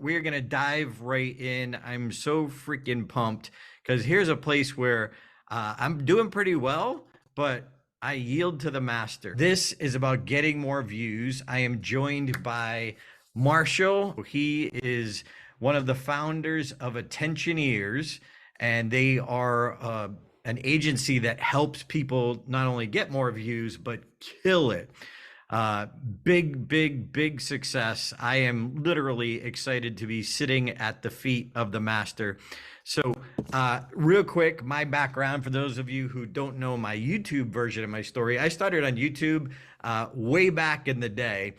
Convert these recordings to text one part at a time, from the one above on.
we're going to dive right in. I'm so freaking pumped because here's a place where I'm doing pretty well, but I yield to the master. This is about getting more views. I am joined by Marshall. He is one of the founders of Attentioneers, and they are an agency that helps people not only get more views, but kill it. Big success. I am literally excited to be sitting at the feet of the master. So real quick, my background for those of you who don't know my YouTube version of my story, I started on YouTube way back in the day.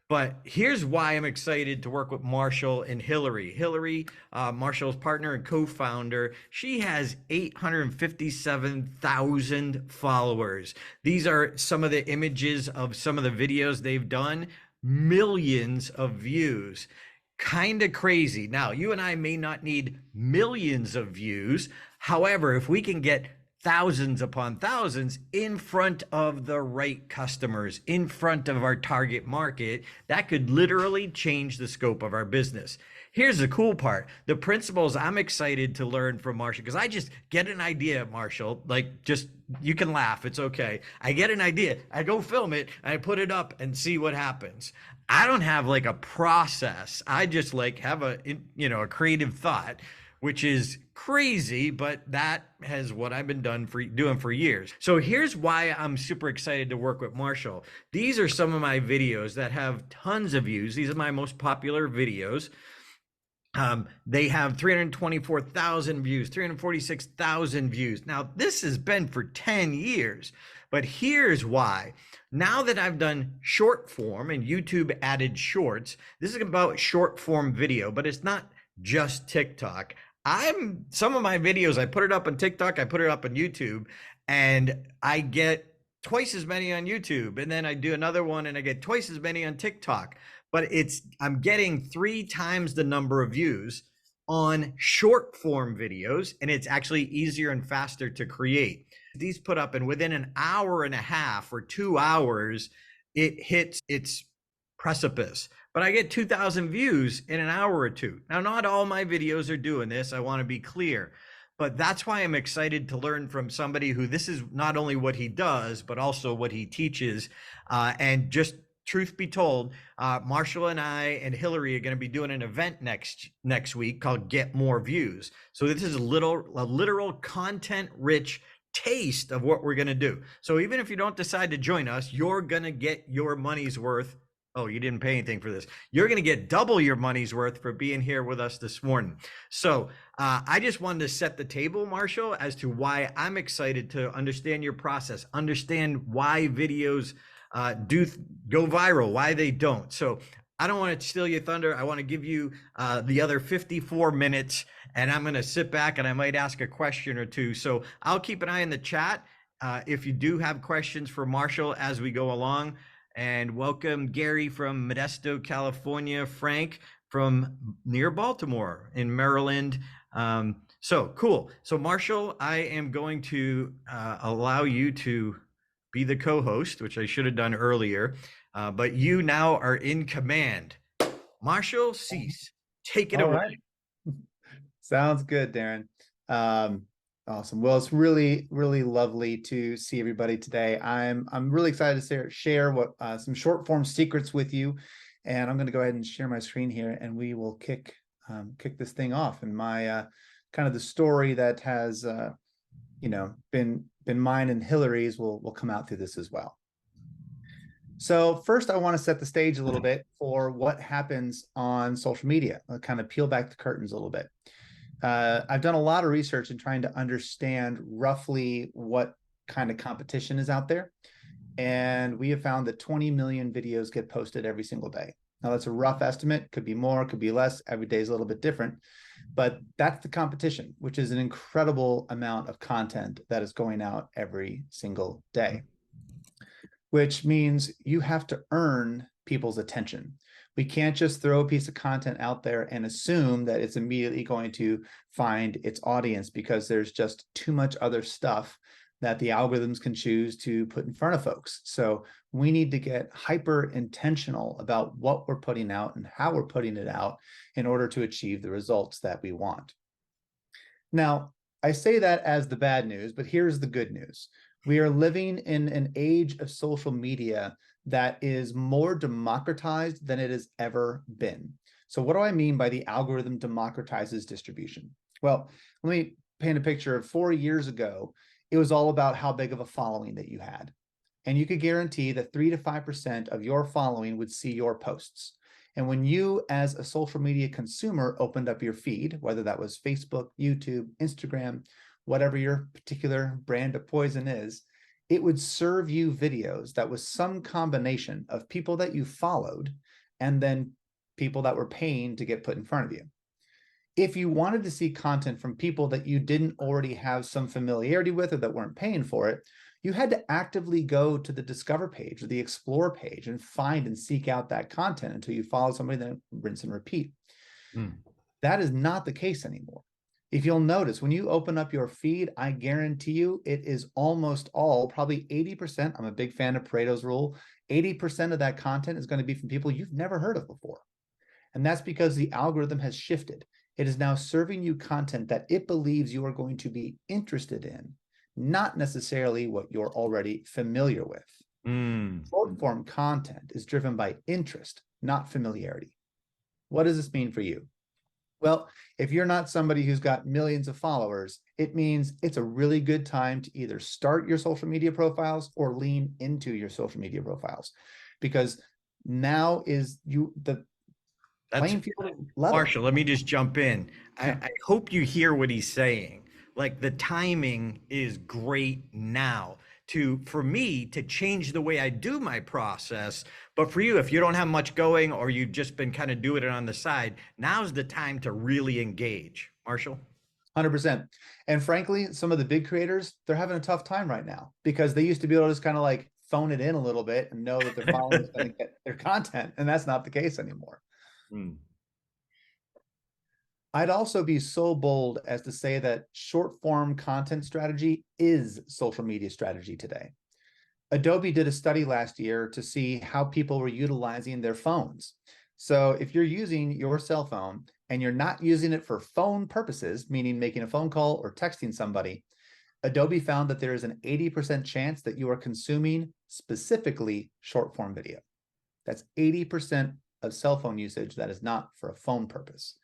But here's why I'm excited to work with Marshall and Hillary. Hillary, Marshall's partner and co-founder, she has 857,000 followers. These are some of the images of some of the videos they've done, millions of views. Kind of crazy. Now, you and I may not need millions of views. However, if we can get thousands upon thousands in front of the right customers, in front of our target market, that could literally change the scope of our business. Here's the cool part. The principles I'm excited to learn from Marshall, because I just get an idea, Marshall, like just, you can laugh, it's okay. I get an idea, I go film it, I put it up and see what happens. I don't have like a process. I just like have a creative thought, which is crazy, but that has what I've been doing for years. So here's why I'm super excited to work with Marshall. These are some of my videos that have tons of views. These are my most popular videos. They have 324,000 views, 346,000 views. Now, this has been for 10 years, but here's why. Now that I've done short form and YouTube added shorts, this is about short form video, but it's not just TikTok. Some of my videos, I put it up on TikTok, I put it up on YouTube, and I get twice as many on YouTube. And then I do another one and I get twice as many on TikTok. But I'm getting 3 times the number of views on short form videos, and it's actually easier and faster to create. These put up, and within an hour and a half or 2 hours, it hits its precipice. But I get 2,000 views in an hour or two. Now, not all my videos are doing this, I want to be clear, but that's why I'm excited to learn from somebody who this is not only what he does, but also what he teaches. And just truth be told, Marshall and I and Hillary are going to be doing an event next week called Get More Views. So this is a literal content-rich taste of what we're going to do. So even if you don't decide to join us, you're going to get your money's worth. Oh, you didn't pay anything for this. You're going to get double your money's worth for being here with us this morning. So I just wanted to set the table, Marshall, as to why I'm excited to understand your process, understand why videos do go viral, why they don't. So I don't want to steal your thunder. I want to give you the other 54 minutes, and I'm going to sit back and I might ask a question or two. So I'll keep an eye on the chat if you do have questions for Marshall as we go along. And welcome Gary from Modesto, California, Frank from near Baltimore in Maryland. So cool. So Marshall, I am going to allow you to be the co-host, which I should have done earlier, but you now are in command. Marshall Cease, take it away. Right. Sounds good, Darren. Awesome. Well, it's really lovely to see everybody today. I'm really excited to share what some short form secrets with you, and I'm going to go ahead and share my screen here, and we will kick this thing off. And my kind of the story that has been mine and Hillary's will come out through this as well. So first, I want to set the stage a little bit for what happens on social media. I'll kind of peel back the curtains a little bit. I've done a lot of research in trying to understand roughly what kind of competition is out there. And we have found that 20 million videos get posted every single day. Now, that's a rough estimate. Could be more, could be less. Every day is a little bit different. But that's the competition, which is an incredible amount of content that is going out every single day, which means you have to earn people's attention. We can't just throw a piece of content out there and assume that it's immediately going to find its audience, because there's just too much other stuff that the algorithms can choose to put in front of folks. So we need to get hyper intentional about what we're putting out and how we're putting it out in order to achieve the results that we want. Now, I say that as the bad news, but here's the good news. We are living in an age of social media that is more democratized than it has ever been. So what do I mean by the algorithm democratizes distribution? Well, let me paint a picture of 4 years ago. It was all about how big of a following that you had. And you could guarantee that 3 to 5% of your following would see your posts. And when you, as a social media consumer, opened up your feed, whether that was Facebook, YouTube, Instagram, whatever your particular brand of poison is, it would serve you videos that was some combination of people that you followed and then people that were paying to get put in front of you. If you wanted to see content from people that you didn't already have some familiarity with or that weren't paying for it, you had to actively go to the Discover page or the Explore page and find and seek out that content until you follow somebody, then rinse and repeat. That is not the case anymore. If you'll notice, when you open up your feed, I guarantee you it is almost all, probably 80%. I'm a big fan of Pareto's rule. 80% of that content is going to be from people you've never heard of before. And that's because the algorithm has shifted. It is now serving you content that it believes you are going to be interested in, not necessarily what you're already familiar with. Short form content is driven by interest, not familiarity. What does this mean for you? Well, if you're not somebody who's got millions of followers, it means it's a really good time to either start your social media profiles or lean into your social media profiles, because now is the playing field level. Marshall, let me just jump in. I hope you hear what he's saying. Like, the timing is great now for me to change the way I do my process. But for you, if you don't have much going or you've just been kind of doing it on the side, now's the time to really engage. Marshall? 100%. And frankly, some of the big creators, they're having a tough time right now because they used to be able to just kind of like phone it in a little bit and know that their followers are going to get their content. And that's not the case anymore. I'd also be so bold as to say that short form content strategy is social media strategy today. Adobe did a study last year to see how people were utilizing their phones. So if you're using your cell phone and you're not using it for phone purposes, meaning making a phone call or texting somebody, Adobe found that there is an 80% chance that you are consuming specifically short form video. That's 80% of cell phone usage that is not for a phone purpose.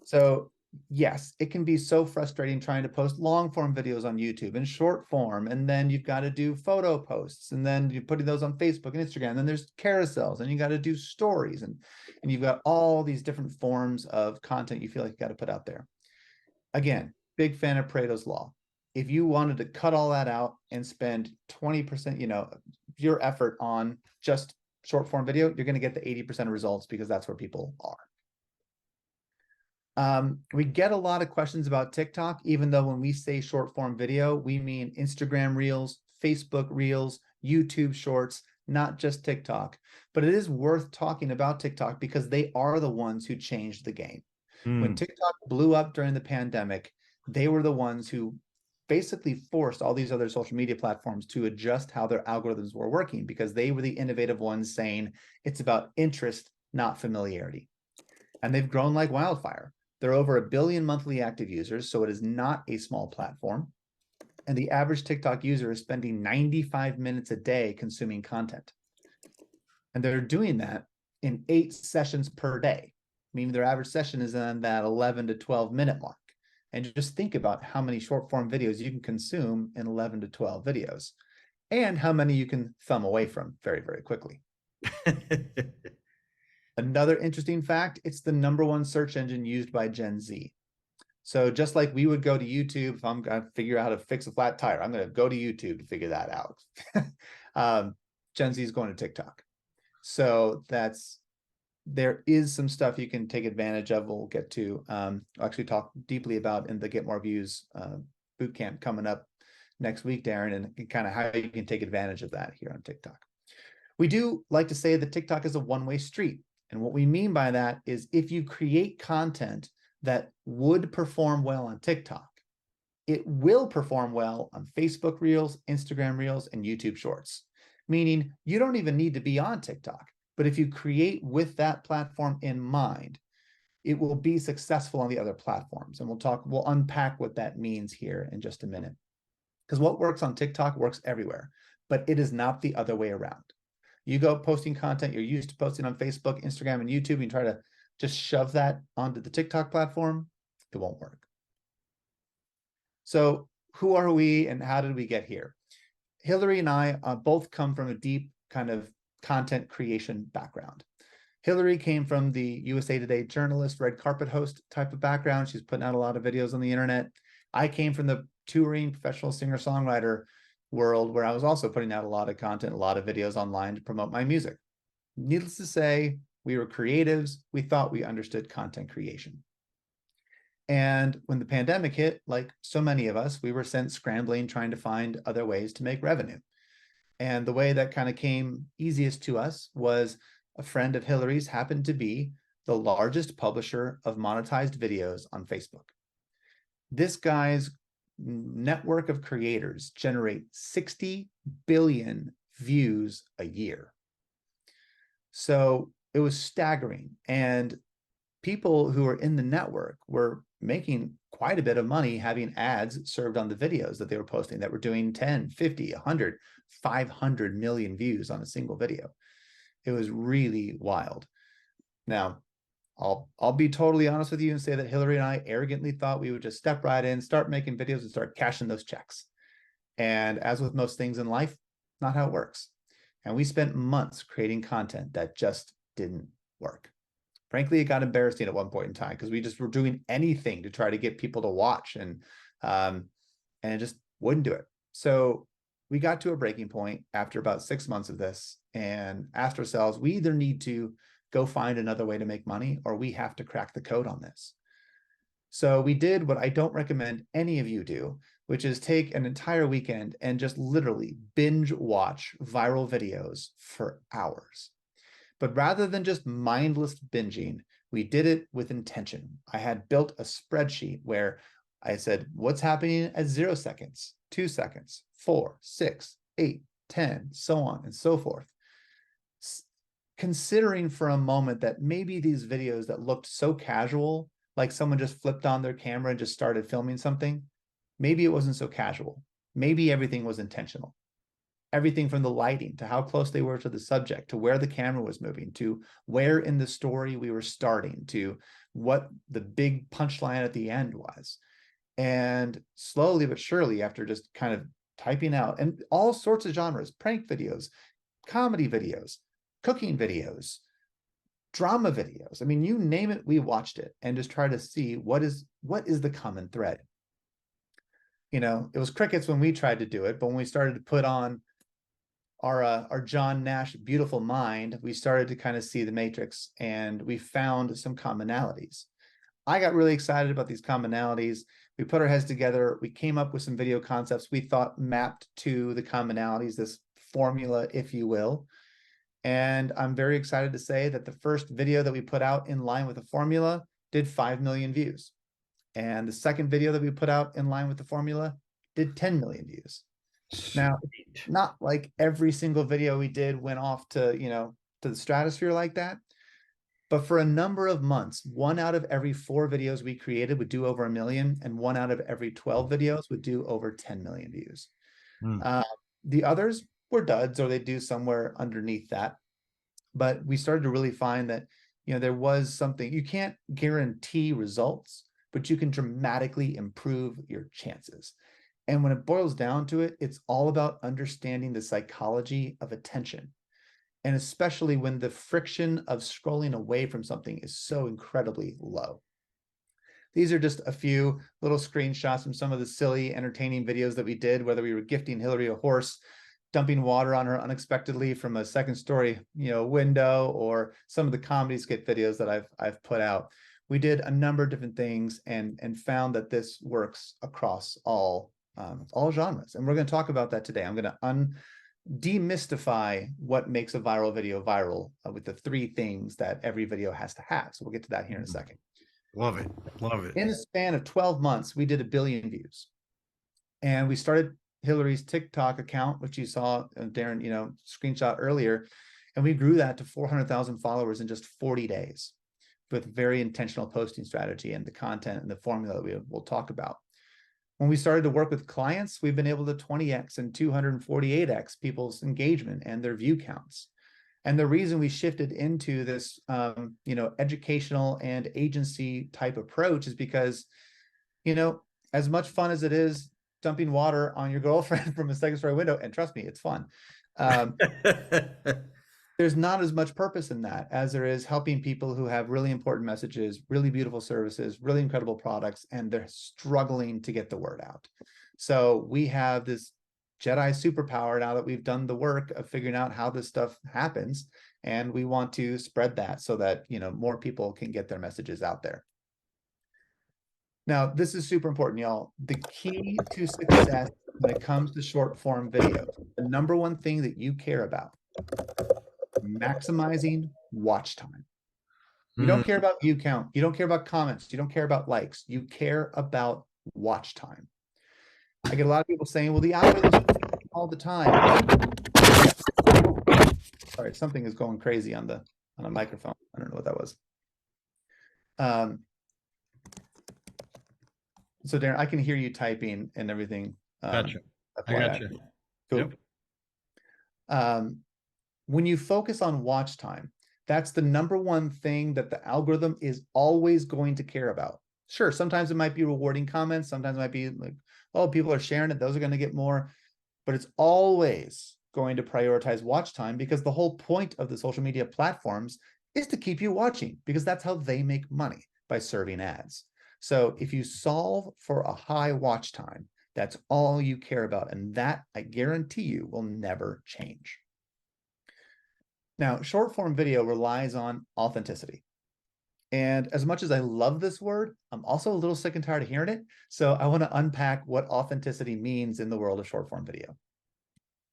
So yes, it can be so frustrating trying to post long form videos on YouTube and short form, and then you've got to do photo posts, and then you're putting those on Facebook and Instagram, and then there's carousels, and you got to do stories, and you've got all these different forms of content you feel like you got to put out there. Again, big fan of Pareto's law. If you wanted to cut all that out and spend 20%, your effort on just short form video, you're going to get the 80% of results because that's where people are. We get a lot of questions about TikTok, even though when we say short form video, we mean Instagram Reels, Facebook Reels, YouTube Shorts, not just TikTok. But it is worth talking about TikTok because they are the ones who changed the game. When TikTok blew up during the pandemic, they were the ones who basically forced all these other social media platforms to adjust how their algorithms were working, because they were the innovative ones saying it's about interest, not familiarity. And they've grown like wildfire. There are over 1 billion monthly active users, so it is not a small platform. And the average TikTok user is spending 95 minutes a day consuming content. And they're doing that in 8 sessions per day, meaning their average session is on that 11 to 12 minute mark. And just think about how many short form videos you can consume in 11 to 12 videos, and how many you can thumb away from very, very quickly. Another interesting fact, it's the #1 search engine used by Gen Z. So just like we would go to YouTube, if I'm going to figure out how to fix a flat tire, I'm going to go to YouTube to figure that out. Gen Z is going to TikTok. So there is some stuff you can take advantage of. We'll get to actually talk deeply about in the Get More Views bootcamp coming up next week, Darren, and kind of how you can take advantage of that here on TikTok. We do like to say that TikTok is a one-way street. And what we mean by that is if you create content that would perform well on TikTok, It will perform well on Facebook Reels, Instagram Reels, and YouTube Shorts, meaning you don't even need to be on TikTok. But if you create with that platform in mind, it will be successful on the other platforms. And we'll unpack what that means here in just a minute. Because what works on TikTok works everywhere, but it is not the other way around. You go posting content you're used to posting on Facebook, Instagram, and YouTube, and you try to just shove that onto the TikTok platform, it won't work. So who are we and how did we get here? Hillary and I both come from a deep kind of content creation background. Hillary came from the USA Today journalist, red carpet host type of background. She's putting out a lot of videos on the internet. I came from the touring professional singer-songwriter world, where I was also putting out a lot of content, a lot of videos online to promote my music. Needless to say, we were creatives. We thought we understood content creation. And when the pandemic hit, like so many of us, we were sent scrambling, trying to find other ways to make revenue. And the way that kind of came easiest to us was a friend of Hillary's happened to be the largest publisher of monetized videos on Facebook. This guy's network of creators generate 60 billion views a year. So it was staggering. And people who were in the network were making quite a bit of money having ads served on the videos that they were posting that were doing 10, 50, 100, 500 million views on a single video. It was really wild. Now, I'll be totally honest with you and say that Hillary and I arrogantly thought we would just step right in, start making videos, and start cashing those checks. And as with most things in life, not how it works. And we spent months creating content that just didn't work. Frankly, it got embarrassing at one point in time because we just were doing anything to try to get people to watch, and it just wouldn't do it. So we got to a breaking point after about 6 months of this and asked ourselves, we either need to go find another way to make money, or we have to crack the code on this. So we did what I don't recommend any of you do, which is take an entire weekend and just literally binge watch viral videos for hours. But rather than just mindless binging, we did it with intention. I had built a spreadsheet where I said, what's happening at 0 seconds, 2 seconds, 4, 6, 8, 10, so on and so forth. Considering for a moment that maybe these videos that looked so casual, like someone just flipped on their camera and just started filming something, maybe it wasn't so casual. Maybe everything was intentional. Everything from the lighting to how close they were to the subject, to where the camera was moving, to where in the story we were starting, to what the big punchline at the end was. And slowly but surely, after just kind of typing out, and all sorts of genres, prank videos, comedy videos, cooking videos, drama videos. I mean, you name it, we watched it and just try to see what is the common thread. You know, it was crickets when we tried to do it, but when we started to put on our John Nash Beautiful Mind, we started to kind of see the matrix, and we found some commonalities. I got really excited about these commonalities. We put our heads together. We came up with some video concepts we thought mapped to the commonalities, this formula, if you will. And I'm very excited to say that the first video that we put out in line with the formula did 5 million views. And the second video that we put out in line with the formula did 10 million views. Now, not like every single video we did went off to, to the stratosphere like that. But for a number of months, 1 out of every 4 videos we created would do over 1 million, and 1 out of every 12 videos would do over 10 million views. The others were duds, or they do somewhere underneath that. But we started to really find that, there was something. You can't guarantee results, but you can dramatically improve your chances. And when it boils down to it, it's all about understanding the psychology of attention. And especially when the friction of scrolling away from something is so incredibly low. These are just a few little screenshots from some of the silly, entertaining videos that we did, whether we were gifting Hillary a horse, dumping water on her unexpectedly from a second-story, window, or some of the comedy skit videos that I've put out. We did a number of different things and found that this works across all genres. And we're going to talk about that today. I'm going to demystify what makes a viral video viral with the 3 things that every video has to have. So we'll get to that here in a second. Love it. Love it. In a span of 12 months, we did 1 billion views. And we started Hillary's TikTok account, which you saw Darren, screenshot earlier. And we grew that to 400,000 followers in just 40 days with very intentional posting strategy and the content and the formula that we'll talk about. When we started to work with clients, we've been able to 20x and 248x people's engagement and their view counts. And the reason we shifted into this, educational and agency type approach is because, as much fun as it is dumping water on your girlfriend from a second story window, and trust me, it's fun. There's not as much purpose in that as there is helping people who have really important messages, really beautiful services, really incredible products, and they're struggling to get the word out. So we have this Jedi superpower now that we've done the work of figuring out how this stuff happens. And we want to spread that so that, more people can get their messages out there. Now, this is super important, y'all. The key to success when it comes to short form videos, the number one thing that you care about, maximizing watch time. You don't care about view count. You don't care about comments. You don't care about likes. You care about watch time. I get a lot of people saying, well, the algorithm's all the time. Sorry, something is going crazy on a microphone. I don't know what that was. So Darren, I can hear you typing and everything. Gotcha. I gotcha. Cool. Yep. When you focus on watch time, that's the number one thing that the algorithm is always going to care about. Sure, sometimes it might be rewarding comments. Sometimes it might be like, oh, people are sharing it. Those are going to get more. But it's always going to prioritize watch time because the whole point of the social media platforms is to keep you watching because that's how they make money, by serving ads. So if you solve for a high watch time, that's all you care about. And that, I guarantee you, will never change. Now, short form video relies on authenticity. And as much as I love this word, I'm also a little sick and tired of hearing it. So I want to unpack what authenticity means in the world of short form video.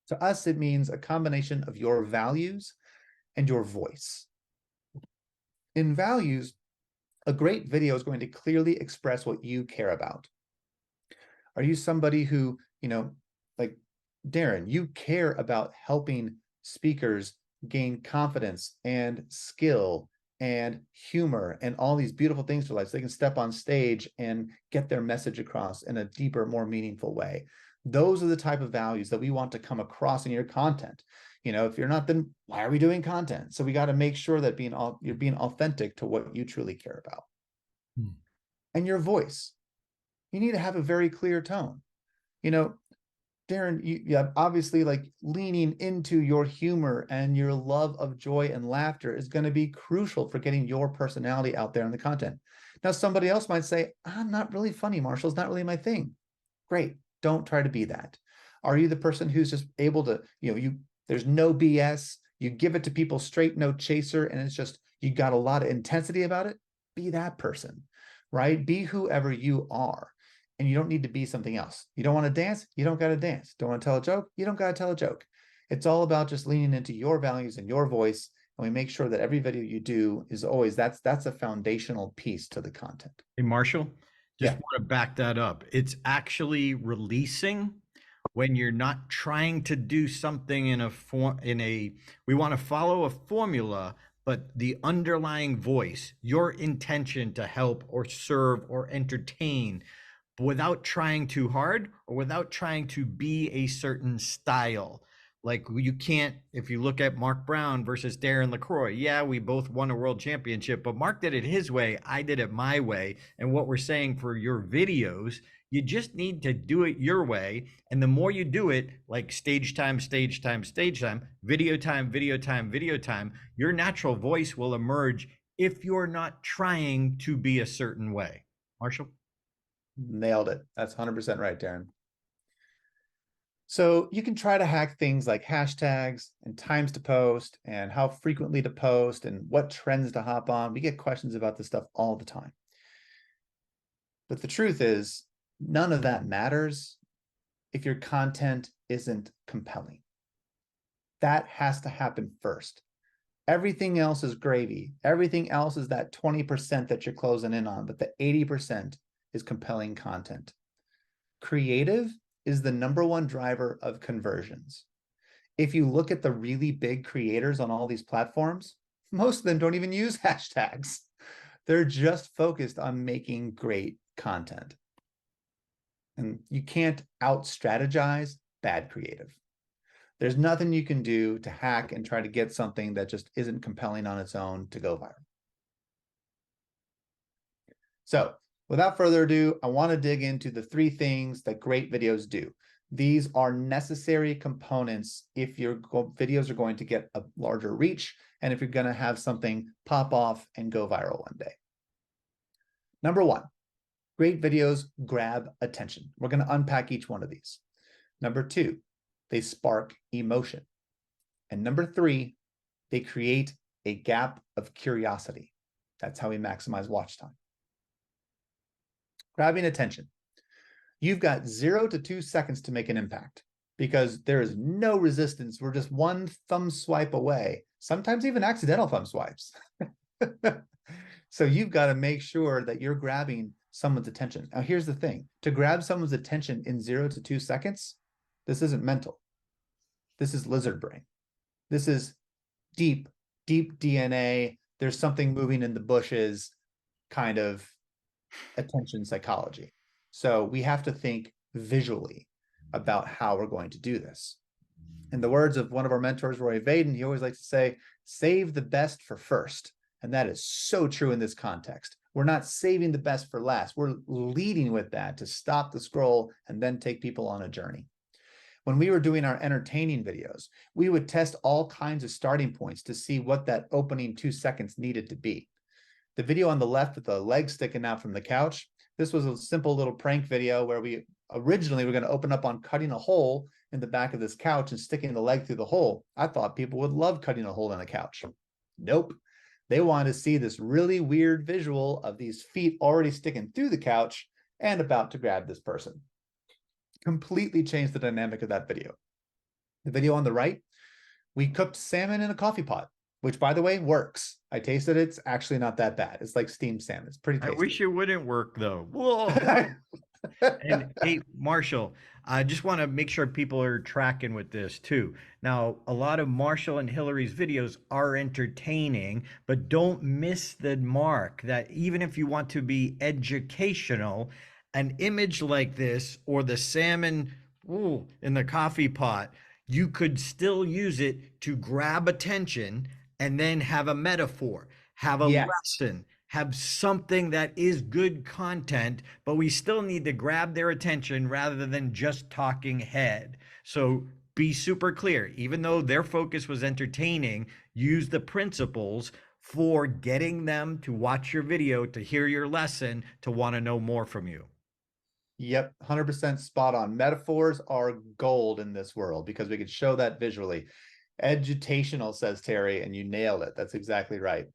To us, it means a combination of your values and your voice. In values, a great video is going to clearly express what you care about. Are you somebody who, like Darren, you care about helping speakers gain confidence and skill and humor and all these beautiful things for life so they can step on stage and get their message across in a deeper, more meaningful way? Those are the type of values that we want to come across in your content. If you're not, then why are we doing content? So we got to make sure that you're being authentic to what you truly care about. And your voice, you need to have a very clear tone. Darren, you obviously, like, leaning into your humor and your love of joy and laughter is going to be crucial for getting your personality out there in the content. Now, somebody else might say, I'm not really funny, Marshall. It's not really my thing. Great. Don't try to be that. Are you the person who's just able to, there's no BS. You give it to people straight, no chaser. And it's just, you got a lot of intensity about it. Be that person, right? Be whoever you are. And you don't need to be something else. You don't want to dance? You don't got to dance. Don't want to tell a joke? You don't got to tell a joke. It's all about just leaning into your values and your voice. And we make sure that every video you do is always, that's a foundational piece to the content. Hey, Marshall, just want to back that up. It's actually releasing when you're not trying to do something we want to follow a formula, but the underlying voice, your intention to help or serve or entertain, without trying too hard or without trying to be a certain style. Like, you can't, if you look at Mark Brown versus Darren LaCroix, yeah, we both won a world championship, but Mark did it his way, I did it my way. And what we're saying for your videos, you just need to do it your way. And the more you do it, like stage time, stage time, stage time, video time, video time, video time, your natural voice will emerge if you're not trying to be a certain way. Marshall? Nailed it. That's 100% right, Darren. So you can try to hack things like hashtags and times to post and how frequently to post and what trends to hop on. We get questions about this stuff all the time. But the truth is, none of that matters if your content isn't compelling. That has to happen first. Everything else is gravy. Everything else is that 20% that you're closing in on, but the 80% is compelling content. Creative is the #1 driver of conversions. If you look at the really big creators on all these platforms, most of them don't even use hashtags. They're just focused on making great content. And you can't out-strategize bad creative. There's nothing you can do to hack and try to get something that just isn't compelling on its own to go viral. So without further ado, I want to dig into the 3 things that great videos do. These are necessary components if your videos are going to get a larger reach and if you're going to have something pop off and go viral one day. #1, great videos grab attention. We're going to unpack each one of these. #2, they spark emotion. And #3, they create a gap of curiosity. That's how we maximize watch time. Grabbing attention. You've got 0 to 2 seconds to make an impact because there is no resistance. We're just one thumb swipe away, sometimes even accidental thumb swipes. So you've got to make sure that you're grabbing someone's attention. Now, here's the thing. To grab someone's attention in 0 to 2 seconds, this isn't mental. This is lizard brain. This is deep, deep DNA. There's something moving in the bushes kind of attention psychology. So we have to think visually about how we're going to do this. In the words of one of our mentors, Roy Vaden, he always likes to say, save the best for first. And that is so true in this context. We're not saving the best for last. We're leading with that to stop the scroll and then take people on a journey. When we were doing our entertaining videos, we would test all kinds of starting points to see what that opening 2 seconds needed to be. The video on the left with the leg sticking out from the couch, this was a simple little prank video where we originally were going to open up on cutting a hole in the back of this couch and sticking the leg through the hole. I thought people would love cutting a hole in a couch. Nope. They wanted to see this really weird visual of these feet already sticking through the couch and about to grab this person. Completely changed the dynamic of that video. The video on the right, we cooked salmon in a coffee pot, which, by the way, works. I tasted it. It's actually not that bad. It's like steamed salmon. It's pretty tasty. I wish it wouldn't work, though. Whoa. And hey, Marshall, I just want to make sure people are tracking with this too. Now, a lot of Marshall and Hillary's videos are entertaining, but don't miss the mark that even if you want to be educational, an image like this or the salmon in the coffee pot, you could still use it to grab attention and then have a metaphor, have a lesson, have something that is good content, but we still need to grab their attention rather than just talking head. So be super clear. Even though their focus was entertaining, use the principles for getting them to watch your video, to hear your lesson, to want to know more from you. Yep, 100% spot on. Metaphors are gold in this world because we can show that visually. Edutational, says Terry, and you nailed it. That's exactly right.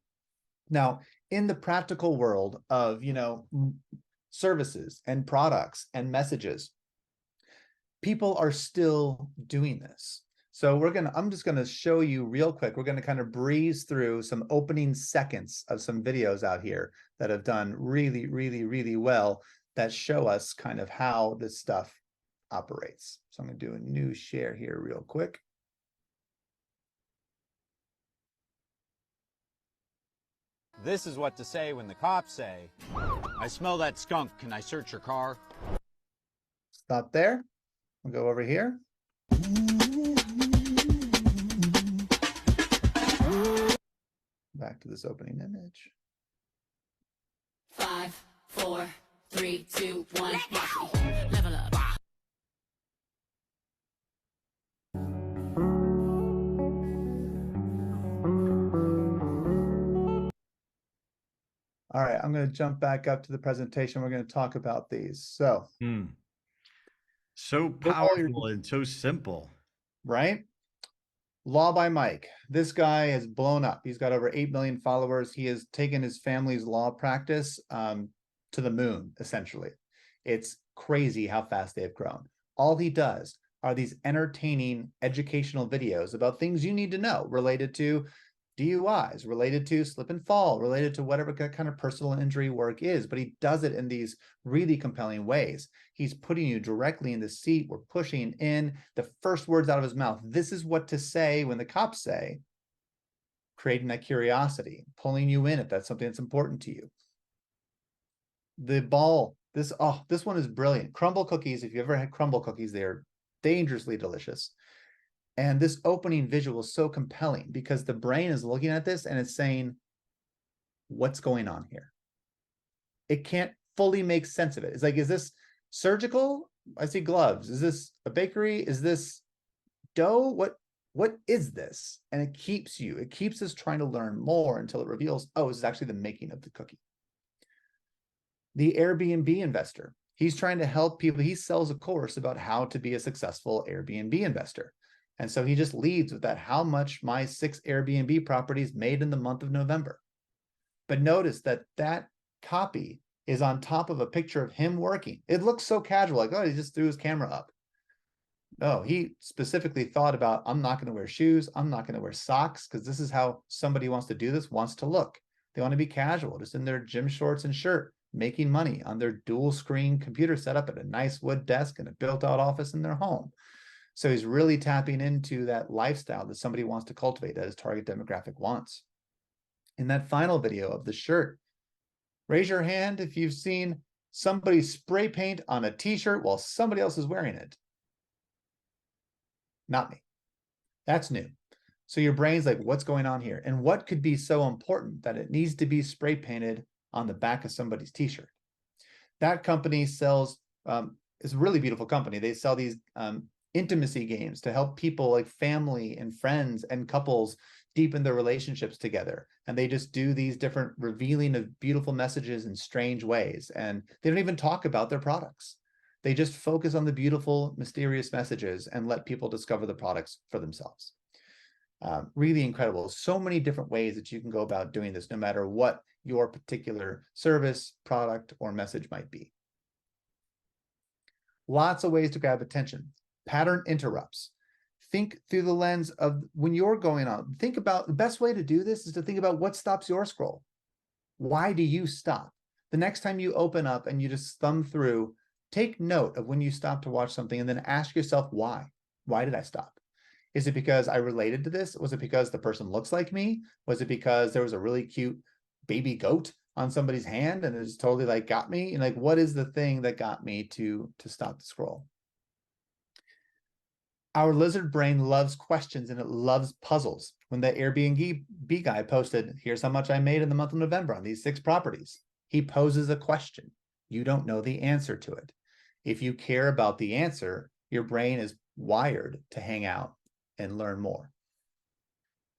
Now, in the practical world of, services and products and messages, people are still doing this. So I'm just going to show you real quick. We're going to kind of breeze through some opening seconds of some videos out here that have done really, really, really well that show us kind of how this stuff operates. So I'm going to do a new share here real quick. This is what to say when the cops say, I smell that skunk, can I search your car? Stop there. We'll go over here. Back to this opening image. 5, 4, 3, 2, 1. Level up. All right, I'm going to jump back up to the presentation. We're going to talk about these. So, so powerful and so simple, right? Law by Mike. This guy has blown up. He's got over 8 million followers. He has taken his family's law practice to the moon, essentially. It's crazy how fast they've grown. All he does are these entertaining educational videos about things you need to know related to DUIs, related to slip and fall, related to whatever kind of personal injury work is, but he does it in these really compelling ways. He's putting you directly in the seat. We're pushing in the first words out of his mouth. This is what to say when the cops say, creating that curiosity, pulling you in if that's something that's important to you. The ball, this one is brilliant. Crumble cookies, if you ever had crumble cookies, they are dangerously delicious. And this opening visual is so compelling because the brain is looking at this and it's saying, what's going on here? It can't fully make sense of it. It's like, is this surgical? I see gloves. Is this a bakery? Is this dough? What is this? And it keeps us trying to learn more until it reveals, oh, this is actually the making of the cookie. The Airbnb investor, he's trying to help people. He sells a course about how to be a successful Airbnb investor. And so he just leads with that, how much my 6 Airbnb properties made in the month of November. But notice that that copy is on top of a picture of him working. It looks so casual, like, oh, he just threw his camera up. No, he specifically thought about, I'm not going to wear shoes. I'm not going to wear socks, because this is how somebody wants to do this, wants to look. They want to be casual, just in their gym shorts and shirt, making money on their dual screen computer setup at a nice wood desk in a built out office in their home. So he's really tapping into that lifestyle that somebody wants to cultivate, that his target demographic wants. In that final video of the shirt, raise your hand if you've seen somebody spray paint on a t-shirt while somebody else is wearing it. Not me. That's new. So your brain's like, what's going on here? And what could be so important that it needs to be spray painted on the back of somebody's t-shirt? That company sells, it's a really beautiful company. They sell these intimacy games to help people, like family and friends and couples, deepen their relationships together. And they just do these different revealing of beautiful messages in strange ways. And they don't even talk about their products. They just focus on the beautiful, mysterious messages and let people discover the products for themselves. Really incredible. So many different ways that you can go about doing this, no matter what your particular service, product, or message might be. Lots of ways to grab attention. Pattern interrupts. Think through the lens of when you're going on. Think about the best way to do this is to think about what stops your scroll. Why do you stop? The next time you open up and you just thumb through, take note of when you stop to watch something and then ask yourself why. Why did I stop? Is it because I related to this? Was it because the person looks like me? Was it because there was a really cute baby goat on somebody's hand and it just totally like got me? And like, what is the thing that got me to stop the scroll? Our lizard brain loves questions and it loves puzzles. When the Airbnb guy posted, here's how much I made in the month of November on these 6 properties, he poses a question. You don't know the answer to it. If you care about the answer, your brain is wired to hang out and learn more.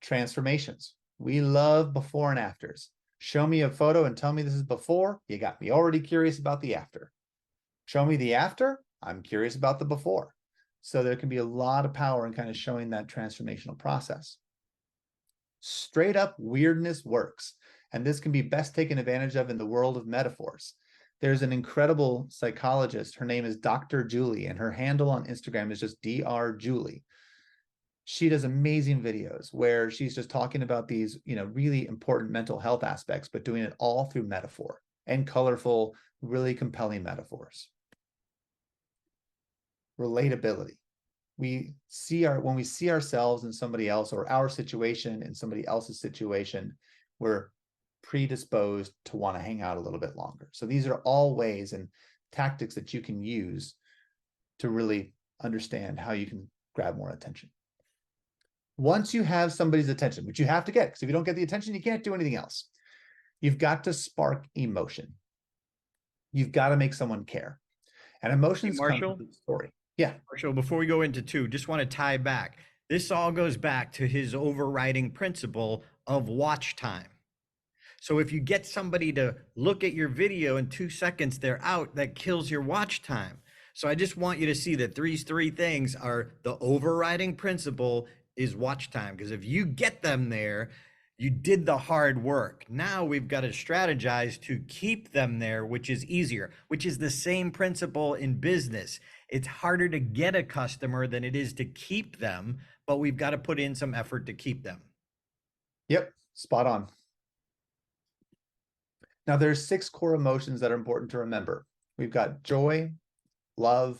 Transformations. We love before and afters. Show me a photo and tell me this is before. You got me already curious about the after. Show me the after. I'm curious about the before. So there can be a lot of power in kind of showing that transformational process. Straight up weirdness works. And this can be best taken advantage of in the world of metaphors. There's an incredible psychologist. Her name is Dr. Julie, and her handle on Instagram is just Dr. Julie. She does amazing videos where she's just talking about these, really important mental health aspects, but doing it all through metaphor and colorful, really compelling metaphors. Relatability. When we see ourselves in somebody else or our situation in somebody else's situation, we're predisposed to want to hang out a little bit longer. So these are all ways and tactics that you can use to really understand how you can grab more attention. Once you have somebody's attention, which you have to get, because if you don't get the attention, you can't do anything else. You've got to spark emotion. You've got to make someone care. And emotions come from the story. Yeah. Marshall, before we go into 2, just want to tie back. This all goes back to his overriding principle of watch time. So if you get somebody to look at your video in 2 seconds, they're out, that kills your watch time. So I just want you to see that these 3 things are the overriding principle is watch time. Because if you get them there, you did the hard work. Now we've got to strategize to keep them there, which is easier, which is the same principle in business. It's harder to get a customer than it is to keep them, but we've got to put in some effort to keep them. Yep, spot on. Now there's 6 core emotions that are important to remember. We've got joy, love,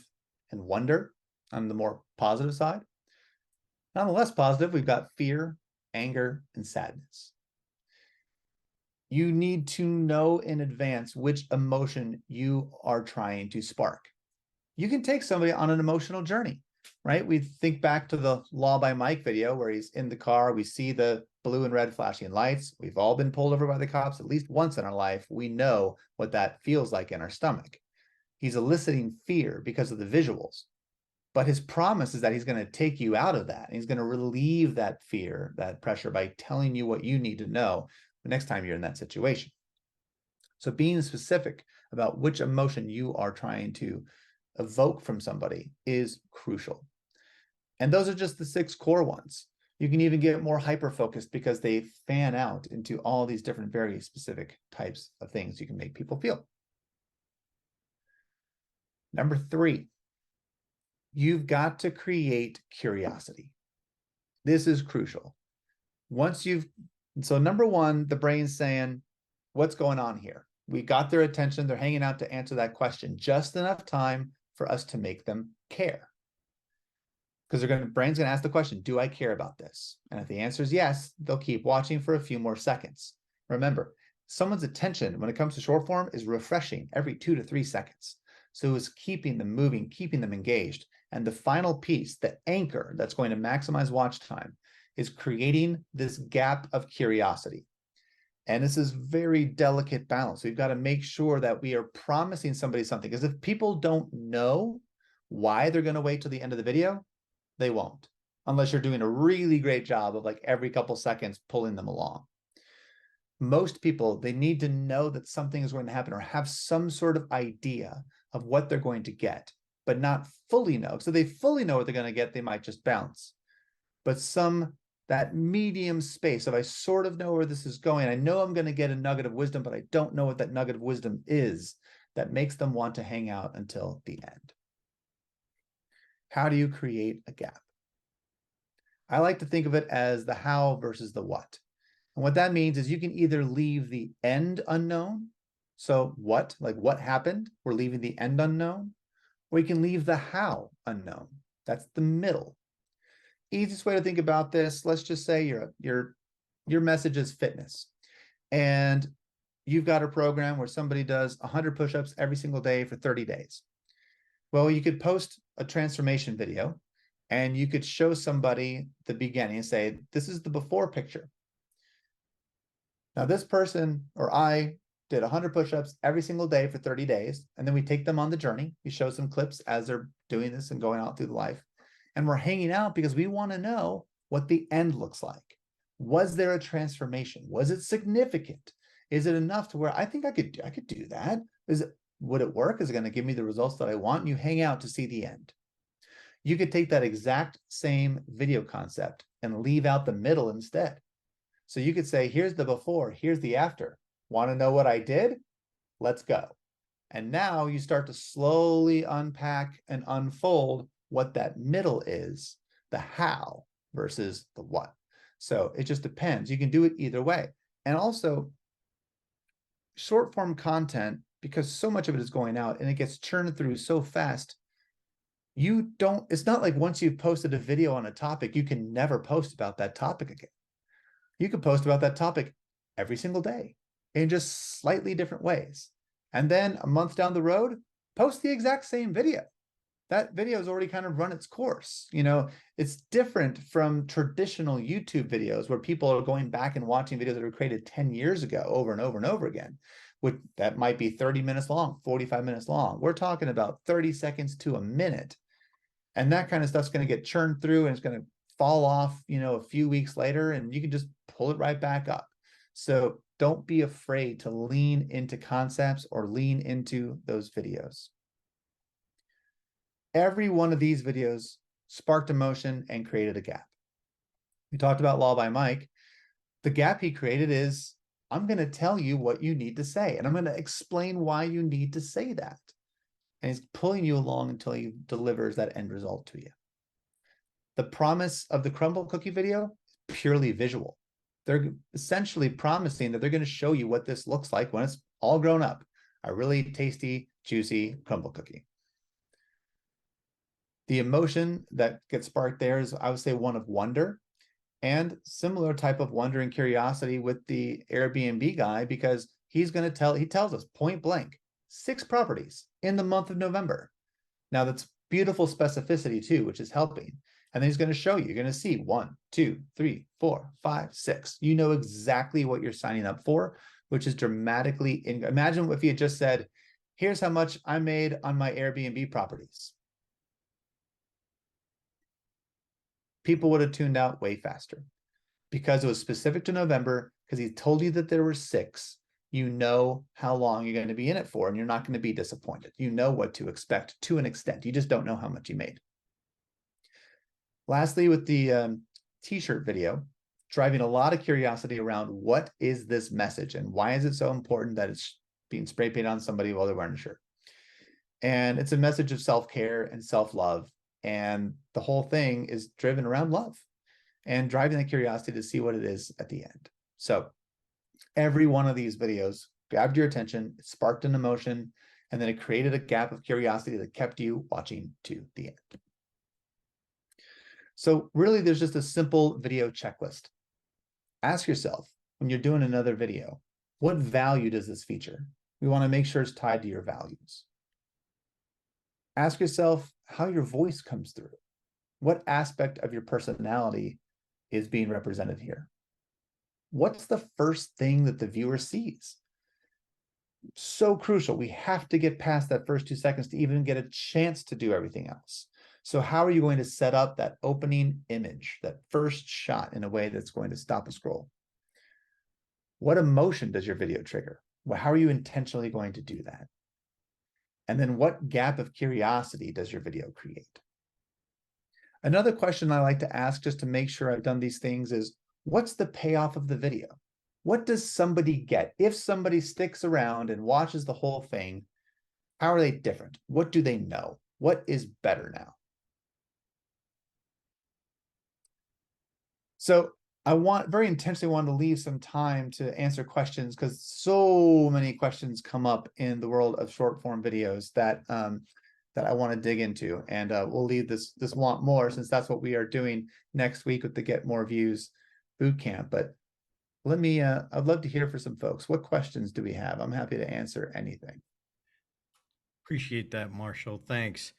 and wonder on the more positive side. On the less positive, we've got fear, anger, and sadness. You need to know in advance which emotion you are trying to spark. You can take somebody on an emotional journey, right? We think back to the Law by Mike video where he's in the car. We see the blue and red flashing lights. We've all been pulled over by the cops at least once in our life. We know what that feels like in our stomach. He's eliciting fear because of the visuals. But his promise is that he's going to take you out of that. And he's going to relieve that fear, that pressure by telling you what you need to know the next time you're in that situation. So being specific about which emotion you are trying to evoke from somebody is crucial. And those are just the 6 core ones. You can even get more hyper-focused because they fan out into all these different, very specific types of things you can make people feel. Number 3, you've got to create curiosity. This is crucial. So number 1, the brain's saying, what's going on here? We got their attention. They're hanging out to answer that question. Just enough time for us to make them care. Because brain's going to ask the question, do I care about this? And if the answer is yes, they'll keep watching for a few more seconds. Remember, someone's attention when it comes to short form is refreshing every 2 to 3 seconds. So it's keeping them moving, keeping them engaged. And the final piece, the anchor that's going to maximize watch time, is creating this gap of curiosity. And this is very delicate balance. We've got to make sure that we are promising somebody something. Because if people don't know why they're going to wait till the end of the video, they won't. Unless you're doing a really great job of like every couple seconds pulling them along. Most people, they need to know that something is going to happen or have some sort of idea of what they're going to get, but not fully know. So they fully know what they're going to get, they might just bounce. But that medium space of I sort of know where this is going. I know I'm going to get a nugget of wisdom, but I don't know what that nugget of wisdom is, that makes them want to hang out until the end. How do you create a gap? I like to think of it as the how versus the what. And what that means is you can either leave the end unknown. So what, like what happened? We're leaving the end unknown. Or you can leave the how unknown. That's the middle. Easiest way to think about this, let's just say your message is fitness. And you've got a program where somebody does 100 push-ups every single day for 30 days. Well, you could post a transformation video and you could show somebody the beginning and say, this is the before picture. Now this person or I did 100 push-ups every single day for 30 days. And then we take them on the journey. We show some clips as they're doing this and going out through the life. And we're hanging out because we want to know what the end looks like. Was there a transformation? Was it significant? Is it enough to where I think I could do that? Would it work? Is it going to give me the results that I want? And you hang out to see the end. You could take that exact same video concept and leave out the middle instead. So you could say, here's the before, here's the after. Want to know what I did? Let's go. And now you start to slowly unpack and unfold what that middle is, the how versus the what. So it just depends. You can do it either way. And also, short form content, because so much of it is going out and it gets churned through so fast, it's not like once you've posted a video on a topic, you can never post about that topic again. You can post about that topic every single day in just slightly different ways. And then a month down the road, post the exact same video. That video has already kind of run its course. It's different from traditional YouTube videos where people are going back and watching videos that were created 10 years ago over and over and over again. That might be 30 minutes long, 45 minutes long. We're talking about 30 seconds to a minute. And that kind of stuff's going to get churned through and it's going to fall off, a few weeks later, and you can just pull it right back up. So don't be afraid to lean into concepts or lean into those videos. Every one of these videos sparked emotion and created a gap. We talked about Law by Mike. The gap he created is, I'm going to tell you what you need to say, and I'm going to explain why you need to say that. And he's pulling you along until he delivers that end result to you. The promise of the crumble cookie video is purely visual. they're essentially promising that they're going to show you what this looks like when it's all grown up. A really tasty, juicy crumble cookie. The emotion that gets sparked there is, I would say, one of wonder, and similar type of wonder and curiosity with the Airbnb guy, because he tells us point blank, 6 properties in the month of November. Now that's beautiful specificity too, which is helping. And then he's going to show you, you're going to see 1, 2, 3, 4, 5, 6. You know exactly what you're signing up for, which is dramatically, imagine if he had just said, here's how much I made on my Airbnb properties. People would have tuned out way faster, because it was specific to November, because he told you that there were 6. You know how long you're going to be in it for, and you're not going to be disappointed. You know what to expect to an extent. You just don't know how much you made. Lastly, with the t-shirt video, driving a lot of curiosity around what is this message and why is it so important that it's being spray painted on somebody while they're wearing a shirt. And it's a message of self-care and self-love. And the whole thing is driven around love and driving the curiosity to see what it is at the end. So every one of these videos grabbed your attention, it sparked an emotion, and then it created a gap of curiosity that kept you watching to the end. So really, there's just a simple video checklist. Ask yourself, when you're doing another video, what value does this feature? We want to make sure it's tied to your values. Ask yourself how your voice comes through. What aspect of your personality is being represented here? What's the first thing that the viewer sees? So crucial. We have to get past that first 2 seconds to even get a chance to do everything else. So how are you going to set up that opening image, that first shot, in a way that's going to stop a scroll? What emotion does your video trigger? Well, how are you intentionally going to do that? And then what gap of curiosity does your video create? Another question I like to ask, just to make sure I've done these things, is what's the payoff of the video? What does somebody get? If somebody sticks around and watches the whole thing, how are they different? What do they know? What is better now? So I very intentionally wanted to leave some time to answer questions, because so many questions come up in the world of short form videos that I want to dig into, and we'll leave this want more, since that's what we are doing next week with the Get More Views bootcamp. But let me, I'd love to hear from some folks. What questions do we have? I'm happy to answer anything. Appreciate that, Marshall. Thanks.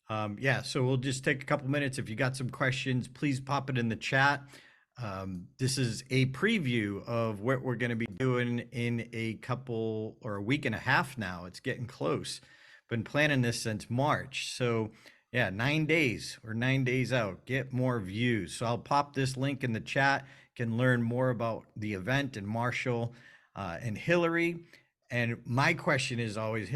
Yeah, so we'll just take a couple minutes. If you got some questions, please pop it in the chat. This is a preview of what we're going to be doing in a couple, or a week and a half now. It's getting close. Been planning this since March. So yeah, 9 days. We're 9 days out. Get More Views. So I'll pop this link in the chat. You can learn more about the event and Marshall and Hillary. And my question is always,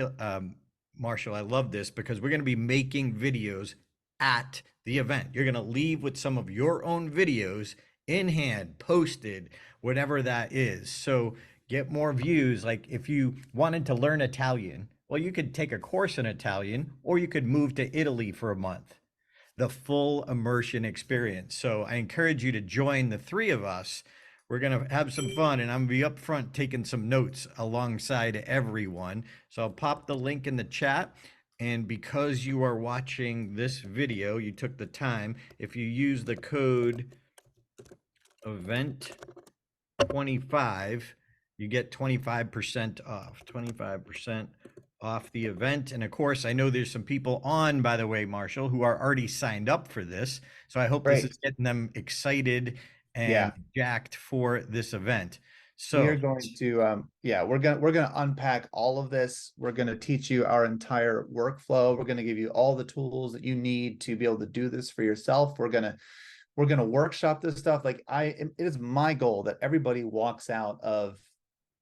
Marshall, I love this, because we're going to be making videos at the event. You're going to leave with some of your own videos in hand, posted, whatever that is. So Get More Views. Like if you wanted to learn Italian, well, you could take a course in Italian, or you could move to Italy for a month. The full immersion experience. So I encourage you to join the 3 of us. We're going to have some fun, and I'm going to be up front taking some notes alongside everyone. So I'll pop the link in the chat. And because you are watching this video, you took the time, if you use the code event25, you get 25% off, 25% off the event. And of course, I know there's some people on, by the way, Marshall, who are already signed up for this. So I hope this is getting them excited and jacked for this event. So we are going to, we're gonna unpack all of this. We're gonna teach you our entire workflow. We're gonna give you all the tools that you need to be able to do this for yourself. We're gonna workshop this stuff. Like it is my goal that everybody walks out of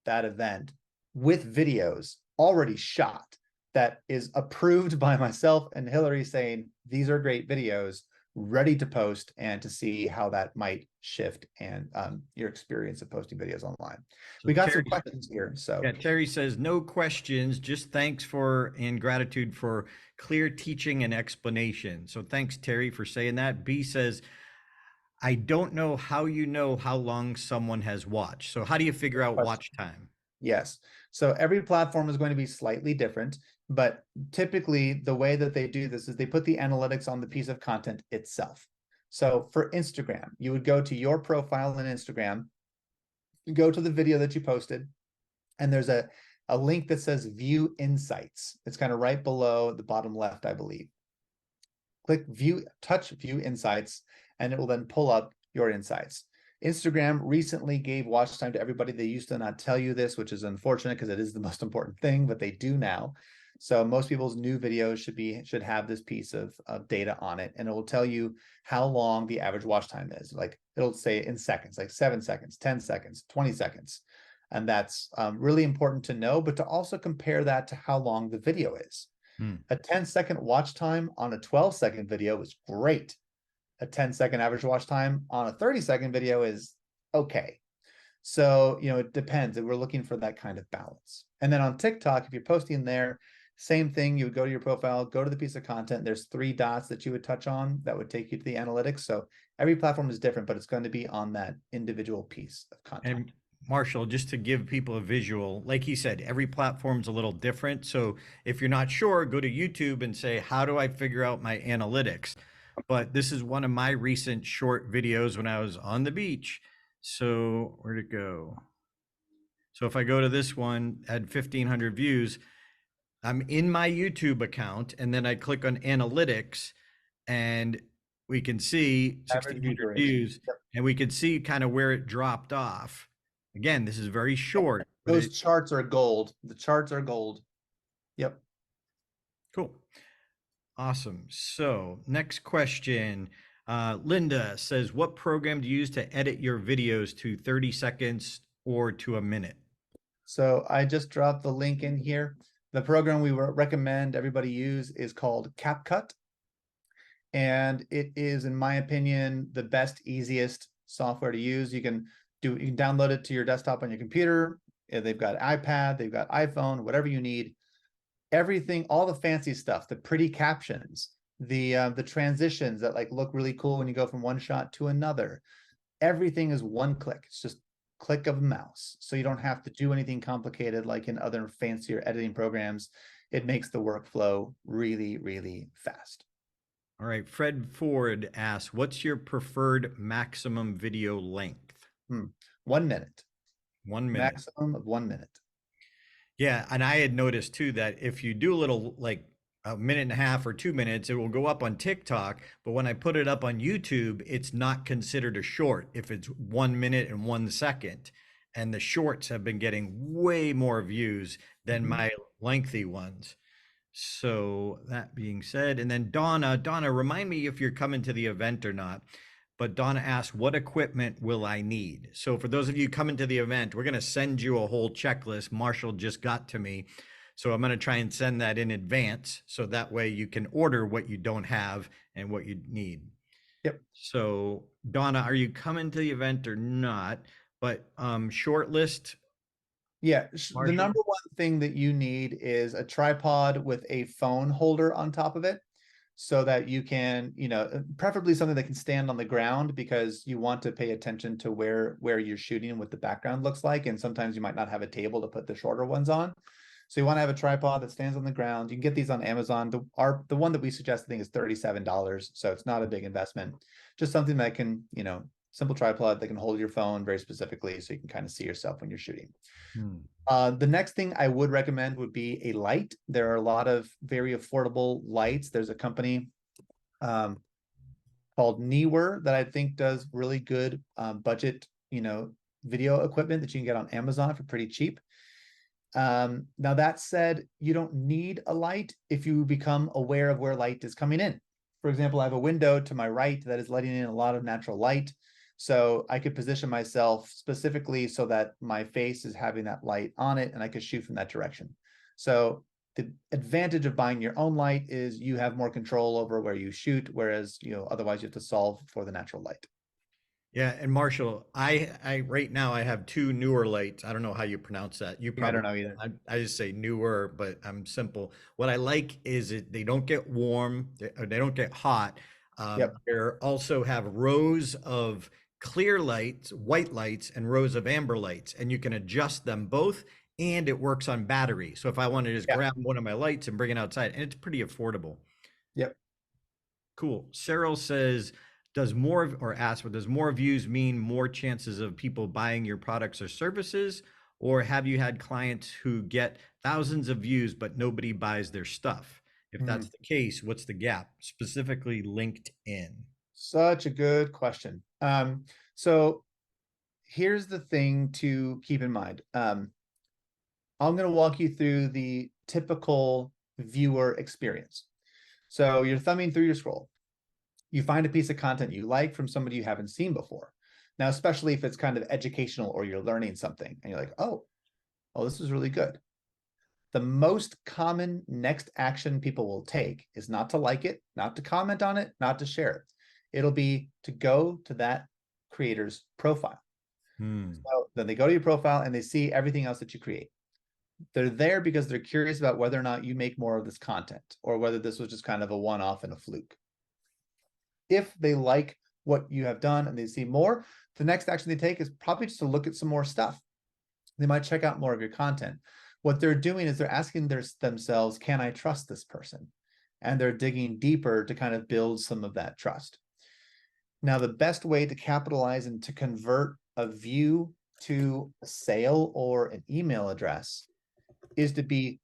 that event with videos already shot, that is approved by myself and Hillary, saying these are great videos, ready to post, and to see how that might shift and your experience of posting videos online. So we got some questions here. So yeah, Terry says no questions, just thanks for and gratitude for clear teaching and explanation. So thanks, Terry, for saying that. B says, I don't know how you know how long someone has watched. So how do you figure out Question. watch time? Yes. So every platform is going to be slightly different, but typically the way that they do this is they put the analytics on the piece of content itself. So for Instagram, you would go to your profile in Instagram, go to the video that you posted, and there's a link that says view insights. It's kind of right below the bottom left, I believe. Click view, touch view insights, and it will then pull up your insights. Instagram recently gave watch time to everybody. They used to not tell you this, which is unfortunate because it is the most important thing, but they do now. So most people's new videos should have this piece of data on it, and it will tell you how long the average watch time is. Like it'll say in seconds, like 7 seconds, 10 seconds, 20 seconds. And that's really important to know, but to also compare that to how long the video is. A 10-second watch time on a 12-second video is great. A 10-second average watch time on a 30-second video is okay. So, it depends. We're looking for that kind of balance. And then on TikTok, if you're posting there, same thing. You would go to your profile, go to the piece of content. There's 3 dots that you would touch on that would take you to the analytics. So every platform is different, but it's going to be on that individual piece of content. And Marshall, just to give people a visual, like he said, every platform's a little different. So if you're not sure, go to YouTube and say, how do I figure out my analytics? But this is one of my recent short videos when I was on the beach. So where'd it go? So if I go to this one, had 1,500 views, I'm in my YouTube account, and then I click on analytics, and we can see Average view 1,600 duration. views, Yep. and we can see kind of where it dropped off. Again, this is very short. But Those charts are gold. The charts are gold. Yep. cool. Awesome. So next question. Linda says, what program do you use to edit your videos to 30 seconds or to a minute? So I just dropped the link in here. The program we recommend everybody use is called CapCut. And it is, in my opinion, the best, easiest software to use. You can download it to your desktop on your computer. They've got iPad, they've got iPhone, whatever you need. Everything, all the fancy stuff, the pretty captions, the transitions that like look really cool when you go from one shot to another. Everything is one click. It's just click of a mouse. So you don't have to do anything complicated like in other fancier editing programs. It makes the workflow really, really fast. All right. Fred Ford asks, what's your preferred maximum video length? 1 minute. 1 minute. Maximum of 1 minute. Yeah. And I had noticed too that if you do a little like a minute and a half or 2 minutes, it will go up on TikTok. But when I put it up on YouTube, it's not considered a short if it's 1 minute and 1 second. And the shorts have been getting way more views than my lengthy ones. So that being said, and then Donna, remind me if you're coming to the event or not. But Donna asked, what equipment will I need? So for those of you coming to the event, we're going to send you a whole checklist. Marshall just got to me. So I'm going to try and send that in advance. So that way you can order what you don't have and what you need. Yep. So Donna, are you coming to the event or not? But short list. Yeah, Marshall? the number one thing that you need is a tripod with a phone holder on top of it so that you can, preferably something that can stand on the ground because you want to pay attention to where you're shooting and what the background looks like. And sometimes you might not have a table to put the shorter ones on. So you want to have a tripod that stands on the ground. You can get these on Amazon. The one that we suggest, I think, is $37. So it's not a big investment. Just something that can, simple tripod that can hold your phone very specifically so you can kind of see yourself when you're shooting. The next thing I would recommend would be a light. There are a lot of very affordable lights. There's a company called Neewer that I think does really good budget, video equipment that you can get on Amazon for pretty cheap. Now that said, you don't need a light if you become aware of where light is coming in. For example, I have a window to my right that is letting in a lot of natural light. So I could position myself specifically so that my face is having that light on it and I could shoot from that direction. So the advantage of buying your own light is you have more control over where you shoot, whereas, otherwise you have to solve for the natural light. Yeah, and Marshall, I right now I have 2 Neewer lights. I don't know how you pronounce that. You probably I don't know either. I just say Neewer, but I'm simple. What I like is they don't get warm, they don't get hot. Yep. There also have rows of clear lights, white lights, and rows of amber lights, and you can adjust them both, and it works on battery. So if I want to just Yeah. grab one of my lights and bring it outside, and it's pretty affordable. Yep. Cool. Cyril says, does more or asks, does more views mean more chances of people buying your products or services? Or have you had clients who get thousands of views, but nobody buys their stuff? If that's the case, what's the gap? Specifically LinkedIn. Such a good question. So here's the thing to keep in mind. I'm going to walk you through the typical viewer experience. So you're thumbing through your scroll. You find a piece of content you like from somebody you haven't seen before. Now, especially if it's kind of educational or you're learning something and you're like, oh, this is really good. The most common next action people will take is not to like it, not to comment on it, not to share it. It'll be to go to that creator's profile. So then they go to your profile and they see everything else that you create. They're there because they're curious about whether or not you make more of this content or whether this was just kind of a one-off and a fluke. If they like what you have done and they see more, the next action they take is probably just to look at some more stuff. They might check out more of your content. What they're doing is they're asking themselves, can I trust this person? And they're digging deeper to kind of build some of that trust. Now, the best way to capitalize and to convert a view to a sale or an email address is to be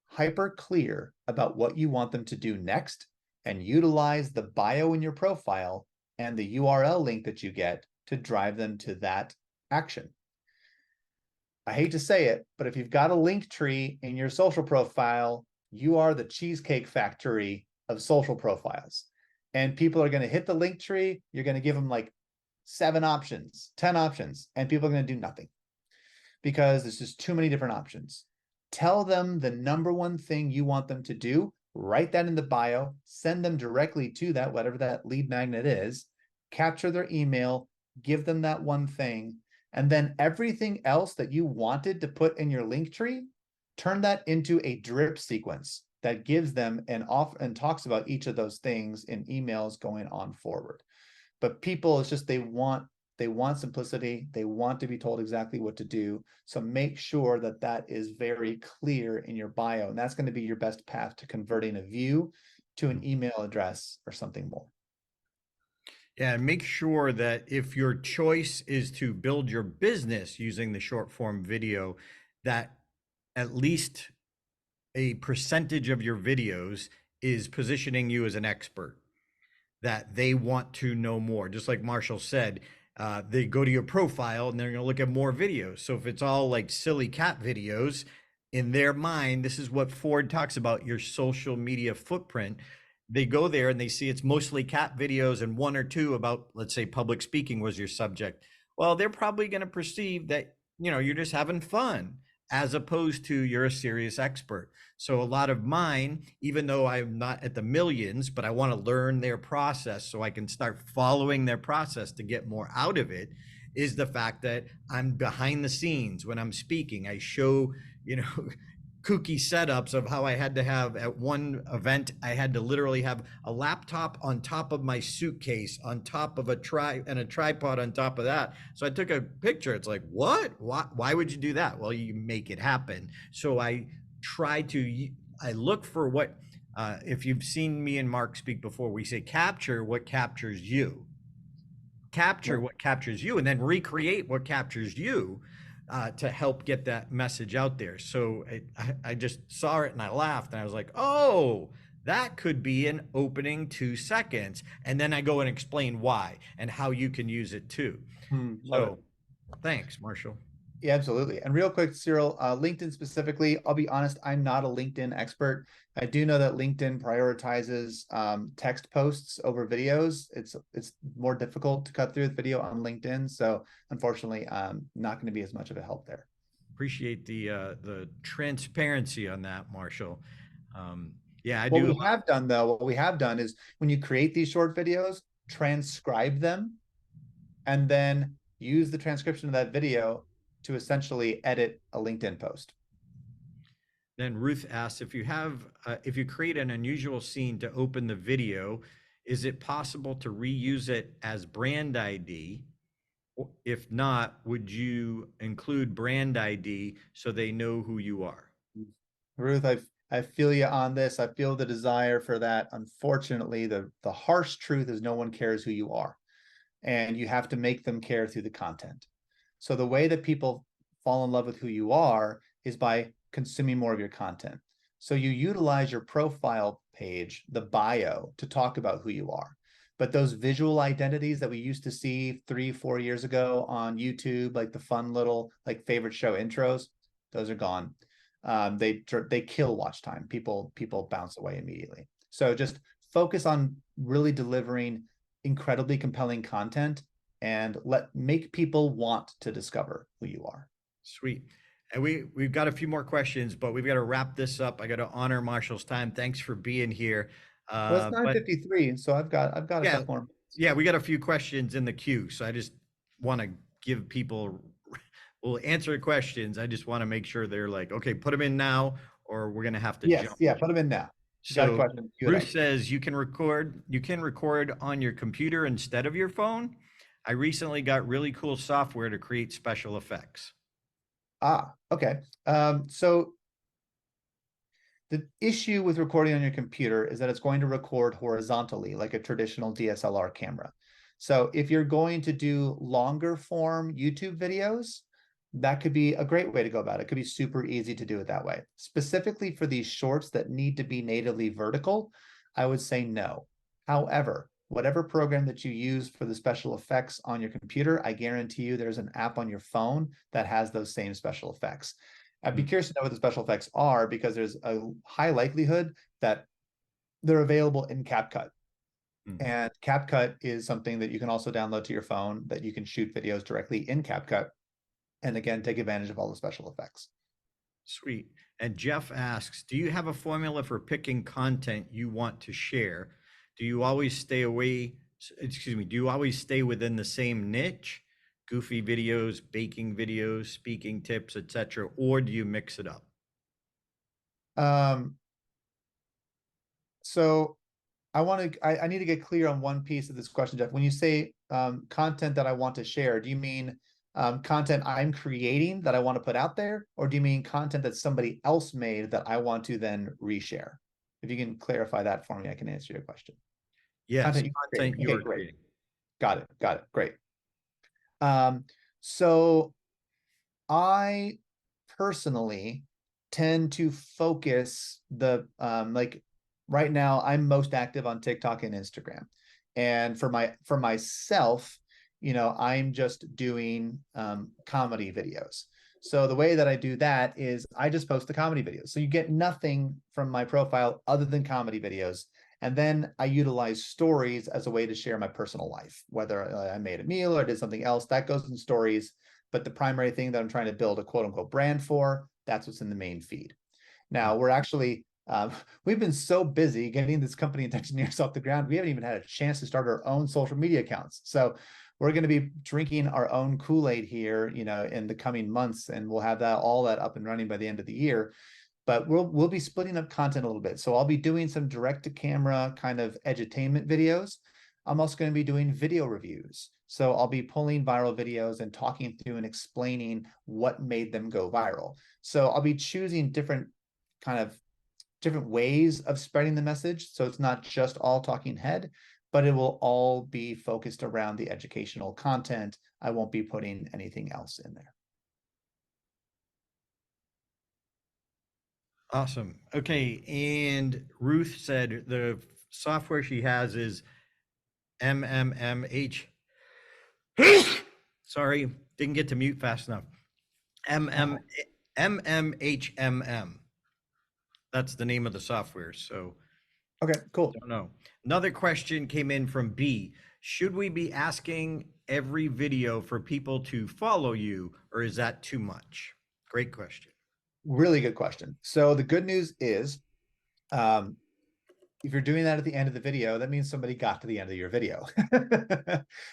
hyper clear about what you want them to do next and utilize the bio in your profile and the URL link that you get to drive them to that action. I hate to say it, but if you've got a link tree in your social profile, you are the cheesecake factory of social profiles. And people are going to hit the link tree. You're going to give them like 7 options, 10 options, and people are going to do nothing because there's just too many different options. Tell them the number one thing you want them to do, write that in the bio, send them directly to that, whatever that lead magnet is, capture their email, give them that one thing, and then everything else that you wanted to put in your link tree, turn that into a drip sequence that gives them and talks about each of those things in emails going on forward. But people, it's just they want simplicity. They want to be told exactly what to do. So make sure that that is very clear in your bio. And that's going to be your best path to converting a view to an email address or something more. Yeah, and make sure that if your choice is to build your business using the short form video, that at least a percentage of your videos is positioning you as an expert, that they want to know more. Just like Marshall said, they go to your profile and they're going to look at more videos. So if it's all like silly cat videos, in their mind, this is what Ford talks about, your social media footprint. They go there and they see it's mostly cat videos and 1 or 2 about, let's say, public speaking was your subject. Well, they're probably going to perceive that, you're just having fun, as opposed to you're a serious expert. So a lot of mine, even though I'm not at the millions, but I want to learn their process so I can start following their process to get more out of it, is the fact that I'm behind the scenes when I'm speaking. I show, kooky setups of how I had to have at one event, I had to literally have a laptop on top of my suitcase, on top of a tripod on top of that. So I took a picture. It's like, what? Why would you do that? Well, you make it happen. So I look for what, if you've seen me and Mark speak before, we say capture what captures you. Capture what captures you, and then recreate what captures you. To help get that message out there. So I just saw it and I laughed and I was like, oh, that could be an opening 2 seconds. And then I go and explain why and how you can use it too. So thanks, Marshall. Yeah, absolutely. And real quick, Cyril, LinkedIn specifically, I'll be honest, I'm not a LinkedIn expert. I do know that LinkedIn prioritizes text posts over videos. It's more difficult to cut through with video on LinkedIn. So unfortunately, not going to be as much of a help there. Appreciate the transparency on that, Marshall. Yeah, What we have done is when you create these short videos, transcribe them, and then use the transcription of that video to essentially edit a LinkedIn post. Then Ruth asks, if you create an unusual scene to open the video, Is it possible to reuse it as brand ID? If not, would you include brand ID so they know who you are? Ruth, I feel you on this. I feel the desire for that. Unfortunately, the harsh truth is no one cares who you are, and you have to make them care through the content. So the way that people fall in love with who you are is by consuming more of your content. So you utilize your profile page, the bio, to talk about who you are. But those visual identities that we used to see 3-4 years ago on YouTube, like the fun little like favorite show intros, those are gone. They kill watch time. People bounce away immediately. So just focus on really delivering incredibly compelling content and make people want to discover who you are. Sweet. And we've got a few more questions, but we've got to wrap this up. I got to honor Marshall's time. Thanks for being here. Well, it's But 9:53, so I've got a yeah, couple more. yeah, we got a few questions in the queue. So I just want to give people, we'll answer questions. I just want to make sure they're like, okay, put them in now, or we're going to have to Yes, jump. yeah, put them in now. Got a So question. Bruce says you can record on your computer instead of your phone. I recently got really cool software to create special effects. Okay. So the issue with recording on your computer is that it's going to record horizontally like a traditional DSLR camera. So if you're going to do longer form YouTube videos, that could be a great way to go about it. It could be super easy to do it that way. Specifically for these shorts that need to be natively vertical, I would say no. However, whatever program that you use for the special effects on your computer, I guarantee you there's an app on your phone that has those same special effects. I'd be curious to know what the special effects are, because there's a high likelihood that they're available in CapCut. And CapCut is something that you can also download to your phone, that you can shoot videos directly in CapCut. And again, take advantage of all the special effects. Sweet. And Jeff asks, do you have a formula for picking content you want to share? Do you always stay within the same niche? Goofy videos, baking videos, speaking tips, etc., or do you mix it up? So I need to get clear on one piece of this question, Jeff. When you say content that I want to share, do you mean content I'm creating that I want to put out there, or do you mean content that somebody else made that I want to then reshare? If you can clarify that for me, I can answer your question. Yes, Content you're okay, great. creating. Got it. Great. So I personally tend to focus like right now I'm most active on TikTok and Instagram. And for myself, I'm just doing comedy videos. So the way that I do that is I just post the comedy videos. So you get nothing from my profile other than comedy videos. And then I utilize stories as a way to share my personal life, whether I made a meal or did something else, that goes in stories. But the primary thing that I'm trying to build a quote unquote brand for, that's what's in the main feed. Now we're actually, we've been so busy getting this company and engineers off the ground, we haven't even had a chance to start our own social media accounts. So we're going to be drinking our own Kool-Aid here, in the coming months, and we'll have all that up and running by the end of the year. But we'll be splitting up content a little bit. So I'll be doing some direct to camera kind of edutainment videos. I'm also going to be doing video reviews. So I'll be pulling viral videos and talking through and explaining what made them go viral. So I'll be choosing different ways of spreading the message. So it's not just all talking head, but it will all be focused around the educational content. I won't be putting anything else in there. Awesome. Okay. And Ruth said the software she has is MMMH. Sorry, didn't get to mute fast enough. MMHMM. That's the name of the software. So, okay, cool. I don't know. Another question came in from B. Should we be asking every video for people to follow you, or is that too much? Great question. Really good question. So the good news is, if you're doing that at the end of the video, that means somebody got to the end of your video,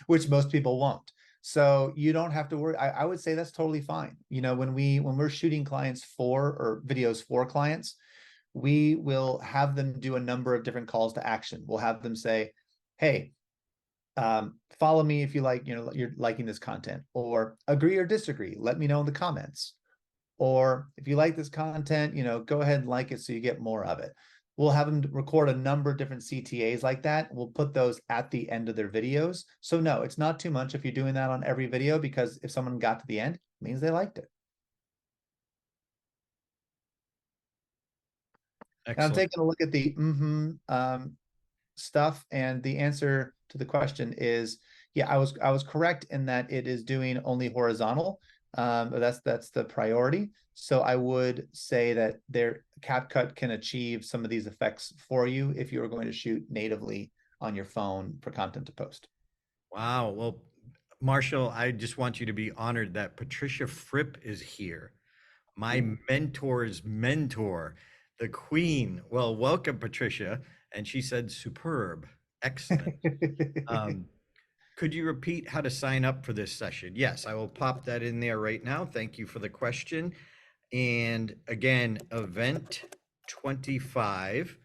which most people won't. So you don't have to worry. I would say that's totally fine. When we're shooting videos for clients, we will have them do a number of different calls to action. We'll have them say, hey, follow me if you like, you're liking this content, or agree or disagree. Let me know in the comments. Or if you like this content, go ahead and like it so you get more of it. We'll have them record a number of different CTAs like that. We'll put those at the end of their videos. So no, it's not too much if you're doing that on every video, because if someone got to the end, it means they liked it. And I'm Excellent. taking a look at the stuff, and the answer to the question is, yeah, I was correct in that it is doing only horizontal. That's the priority. So I would say that their CapCut can achieve some of these effects for you if you are going to shoot natively on your phone for content to post. Wow. Well, Marshall, I just want you to be honored that Patricia Fripp is here, my mentor's mentor, the queen. Well, welcome, Patricia. And she said, superb, excellent. Could you repeat how to sign up for this session? Yes, I will pop that in there right now. Thank you for the question. And again, event 25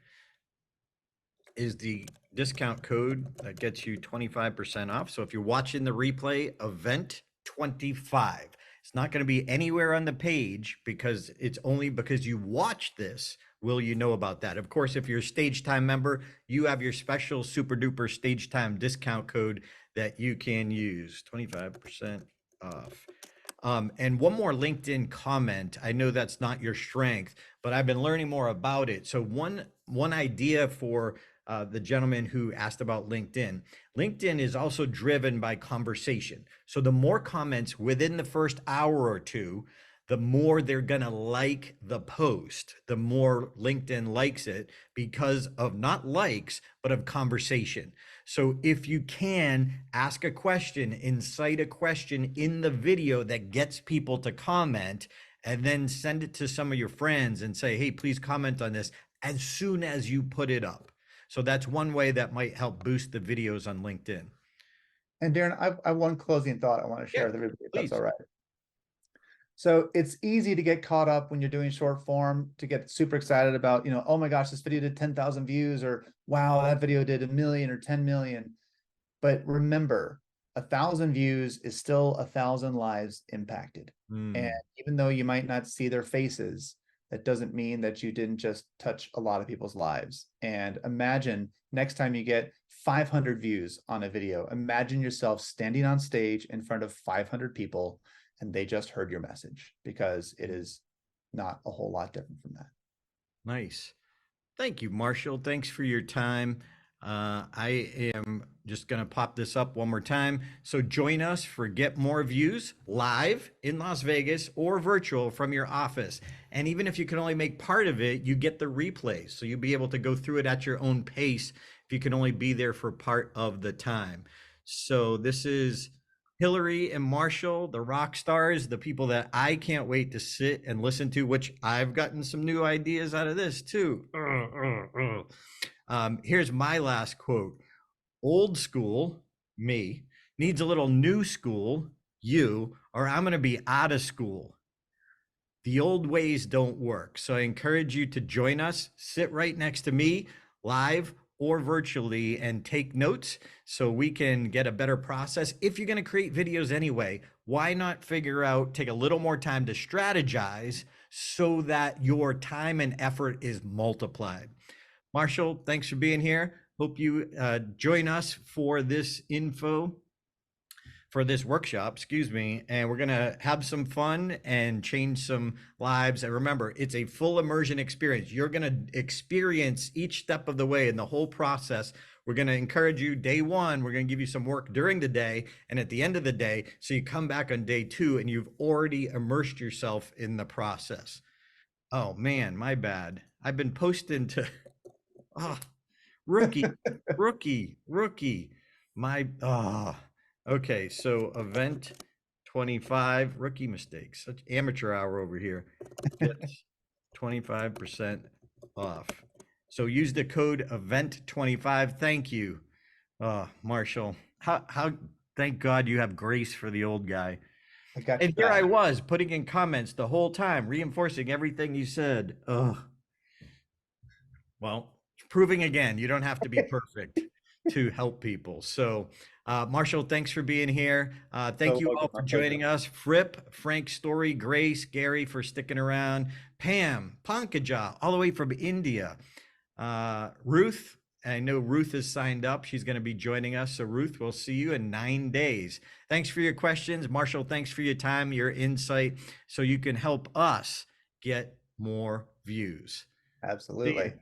is the discount code that gets you 25% off. So if you're watching the replay, event 25. It's not going to be anywhere on the page, because it's only because you watch this will you know about that. Of course, if you're a Stage Time member, you have your special super duper Stage Time discount code that you can use, 25% off. And one more LinkedIn comment. I know that's not your strength, but I've been learning more about it. So one idea for the gentleman who asked about LinkedIn. LinkedIn is also driven by conversation. So the more comments within the first hour or two, the more they're going to like the post, the more LinkedIn likes it, because of not likes, but of conversation. So if you can ask a question, incite a question in the video that gets people to comment, and then send it to some of your friends and say, hey, please comment on this as soon as you put it up. So that's one way that might help boost the videos on LinkedIn. And Darren, I have one closing thought I want to share Yeah, with everybody, if please. that's all right. So it's easy to get caught up when you're doing short form, to get super excited about, oh my gosh, this video did 10,000 views, or wow, that video did 1 million or 10 million. But remember, 1,000 views is still 1,000 lives impacted. And even though you might not see their faces, that doesn't mean that you didn't just touch a lot of people's lives. And imagine next time you get 500 views on a video, imagine yourself standing on stage in front of 500 people, and they just heard your message, because it is not a whole lot different from that. Nice. Thank you, Marshall. Thanks for your time. I am just going to pop this up one more time. So join us for Get More Views live in Las Vegas, or virtual from your office. And even if you can only make part of it, you get the replays. So you'll be able to go through it at your own pace if you can only be there for part of the time. So this is Hillary and Marshall, the rock stars, the people that I can't wait to sit and listen to, which I've gotten some new ideas out of this too. Here's my last quote. Old school, me, needs a little new school, you, or I'm going to be out of school. The old ways don't work. So I encourage you to join us, sit right next to me, live or virtually, and take notes so we can get a better process. If you're going to create videos anyway, why not take a little more time to strategize so that your time and effort is multiplied. Marshall, thanks for being here. Hope you join us for this workshop, and we're going to have some fun and change some lives. And remember, it's a full immersion experience. You're going to experience each step of the way in the whole process. We're going to encourage you. Day one, we're going to give you some work during the day and at the end of the day, so you come back on day two and you've already immersed yourself in the process. Oh man, my bad. I've been posting to rookie. Okay, so event 25, rookie mistakes, such amateur hour over here. Gets 25% off. So use the code event 25. Thank you, Marshall. How thank God you have grace for the old guy. I got And you here back. I was putting in comments the whole time, reinforcing everything you said. Well, proving again, you don't have to be perfect. to help people. So, Marshall, thanks for being here. Thank So you all welcome, for my joining pleasure. us. Fripp, Frank Story, Grace, Gary for sticking around, Pam, Pankaja, all the way from India. Ruth, I know Ruth is signed up. She's going to be joining us. So, Ruth, we'll see you in 9 days. Thanks for your questions. Marshall, thanks for your time, your insight, so you can help us get more views. See Absolutely. you.